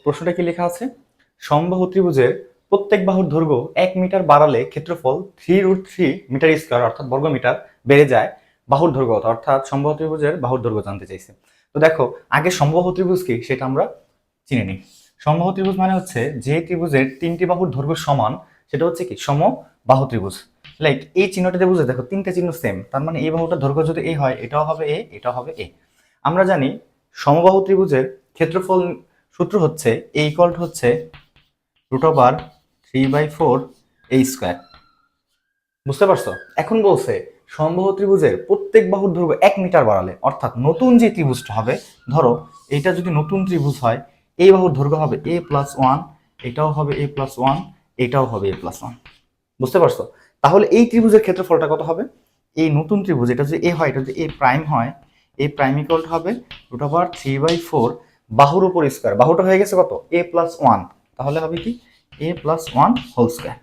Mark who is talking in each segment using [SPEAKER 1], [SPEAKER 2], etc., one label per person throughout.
[SPEAKER 1] প্রশ্নটা কি লেখা আছে? সমবাহু ত্রিভুজের প্রত্যেক বাহুর দৈর্ঘ্য 1 মিটার বাড়ালে ক্ষেত্রফল 3√3 মিটার স্কয়ার অর্থাৎ বর্গমিটার বেড়ে যায় বাহুর দৈর্ঘ্য অর্থাৎ সমবাহু ত্রিভুজের বাহুর দৈর্ঘ্য জানতে চাইছে। তো দেখো আগে সমবাহু ত্রিভুজ কি সেটা আমরা চিনে নিই। সমবাহু ত্রিভুজ মানে হচ্ছে যে ত্রিভুজের তিনটি বাহুর দৈর্ঘ্য সমান সেটা হচ্ছে কি সমবাহু ত্রিভুজ। লাইক এই চিহ্নটাতে বুঝে দেখো তিনটা চিহ্ন সেম, তার মানে এই বাহুটার দৈর্ঘ্য যদি এ হয় এটাও হবে এ, এটাও হবে এ। আমরা জানি সমবাহু ত্রিভুজের ক্ষেত্রফল সূত্র হচ্ছে এ ইকুয়াল টু হচ্ছে √3/4 a স্কয়ার। বুঝতে পারছো? এখন বলছে সমবাহু ত্রিভুজের প্রত্যেক বাহুর দৈর্ঘ্য 1 মিটার বাড়ালে অর্থাৎ নতুন যে ত্রিভুজটা হবে, ধরো এটা যদি নতুন ত্রিভুজ হয় এই বাহুর দৈর্ঘ্য হবে a+1, এটাও হবে a+1, এটাও হবে a+1। বুঝতে পারছো? তাহলে এই ত্রিভুজের ক্ষেত্রফলটা কত হবে? এই নতুন ত্রিভুজ এটা যদি এ হয়, এটা যদি এ প্রাইম হয়, এ প্রাইম ইকুয়াল হবে √3/4 বাহুর উপর স্কয়ার। বাহুটা হয়ে গেছে কত? a+1, তাহলে হবে কি a+1 হোল স্কয়ার।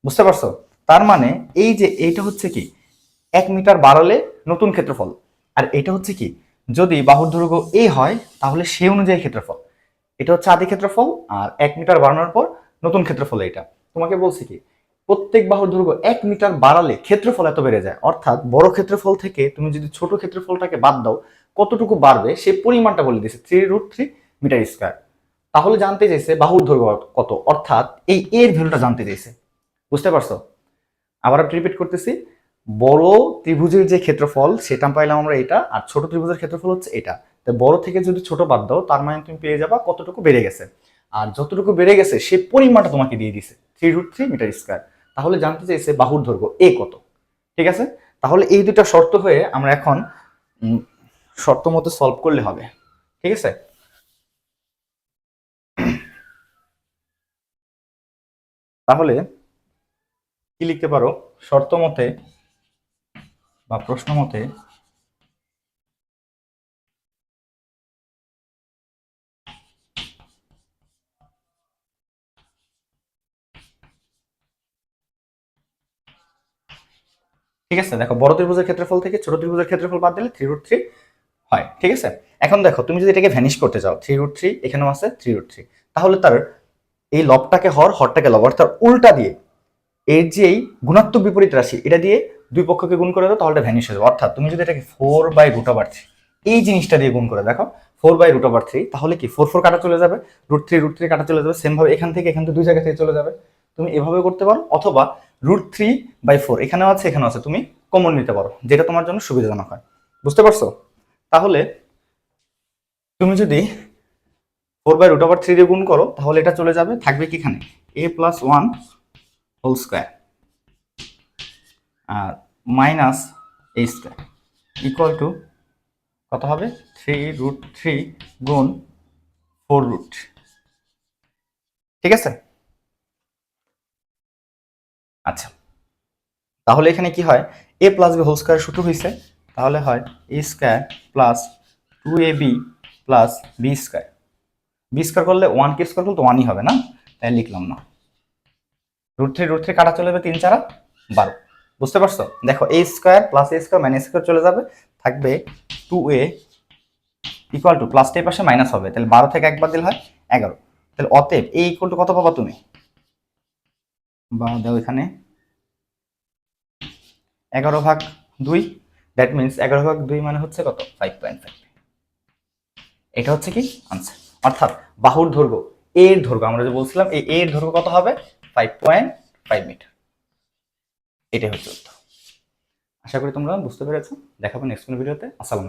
[SPEAKER 1] বুঝতে পারছো? তার মানে এই যে এইটা হচ্ছে কি 1 মিটার বাড়ালে নতুন ক্ষেত্রফল, আর এটা হচ্ছে কি যদি বাহুর দৈর্ঘ্য এ হয় তাহলে সেই অনুযায়ী ক্ষেত্রফল। এটা হচ্ছে আদি ক্ষেত্রফল, আর 1 মিটার বাড়ানোর পর নতুন ক্ষেত্রফল। এটা তোমাকে বলছি কি প্রত্যেক বাহুর দৈর্ঘ্য 1 মিটার বাড়ালে ক্ষেত্রফল এত বেড়ে যায়, অর্থাৎ বড় ক্ষেত্রফল থেকে তুমি যদি ছোট ক্ষেত্রফলটাকে বাদ দাও কতটুকু বাড়বে সেই পরিমাণটা বলে দিয়েছে 3√3 মিটার স্কয়ার। তাহলে জানতে চাইছে বাহুর দৈর্ঘ্য কত, অর্থাৎ এই এর ভ্যালুটা জানতে চাইছে। বুঝতে পারছো? আবার রিপিট করতেছি, বড় ত্রিভুজের যে ক্ষেত্রফল সেটা পাইলাম আমরা এটা, আর ছোট ত্রিভুজের ক্ষেত্রফল হচ্ছে এটা। তো বড় থেকে যদি ছোট বাদ দাও তার মানে তুমি পেয়ে যাবা কতটুকু বেড়ে গেছে, আর যতটুকু বেড়ে গেছে সেই পরিমাণটা তোমাকে দিয়ে দিছে 3√3 মিটার স্কয়ার। তাহলে জানতে চাইছে বাহুর দৈর্ঘ্য এ কত। ঠিক আছে, তাহলে এই দুটা শর্ত হয়ে আমরা এখন শর্ত মতো সলভ করলে হবে। ঠিক আছে, তাহলে কি লিখতে পারো শর্ত মতে বা প্রশ্ন মতে? ঠিক আছে, দেখো বড় ত্রিভুজের ক্ষেত্রফল থেকে ছোট ত্রিভুজের ক্ষেত্রফল বাদ দিলে 3√3 হয়। ঠিক আছে, এখন দেখো তুমি যদি এটাকে ভ্যানিশ করতে চাও 3√3 এখানেও আছে 3√3, তাহলে তার এই লবটাকে হরটাকে লব অর্থাৎ উল্টা দিয়ে এর যে এই গুণাত্মক বিপরীত রাশি এটা দিয়ে দুই পক্ষকে গুণ করে দাও, তাহলে ভ্যানিশ হয়ে যাবে। অর্থাৎ তুমি যদি এটাকে 4/√3 এই জিনিসটা দিয়ে গুণ করে দেখো 4/√3, তাহলে কি 4 4 কাটা চলে যাবে, √3 কাটা চলে যাবে। সেম ভাবে এখান থেকে দুই জায়গা থেকে চলে যাবে। তুমি এভাবে করতে পারো, অথবা √3/4 এখানেও আছে এখানেও আছে, তুমি কমন নিতে পারো যেটা তোমার জন্য সুবিধাজনক হয়। বুঝতে পারছো? তাহলে তুমি যদি 4/√3 দিয়ে গুণ করো তাহলে এটা চলে যাবে, থাকবে কি এখানে a+1 হোল স্কয়ার আর minus a square equal to কত হবে 3√3 গুণ 4√। ঠিক আছে, আচ্ছা তাহলে এখানে কি হয় a plus b whole square সূত্র হয়েছে, তাহলে হয় a square plus 2ab plus b square. B square করলে 1 কে স্কয়ার করলে তো 1ই হবে না, তাই লিখলাম না। √3 কাটা চলে যাবে, 3 4 12। বুঝতে পারছো? দেখো a square plus a square minus square চলে যাবে, থাকবে 2a ইকুয়াল টু প্লাসটা এই পাশে মাইনাস হবে, তাহলে 12 থেকে একবার দিলে হয় 11। তাহলে অতএব a ইকুয়াল টু কত পাবা তুমি, বা দাও এখানে 11/2, দ্যাট মিনস 11/2 মানে হচ্ছে কত 5.5। এটা হচ্ছে কি আনসার, অর্থাৎ বাহুর দৈর্ঘ্য এর দৈর্ঘ্য আমরা যে বলছিলাম এই এর দৈর্ঘ্য কত হবে 5.5 মিটার। এটাই হচ্ছে উত্তর। আশা করি তোমরা বুঝতে পেরেছো। দেখাবো নেক্সট ভিডিওতে। আসসালাম।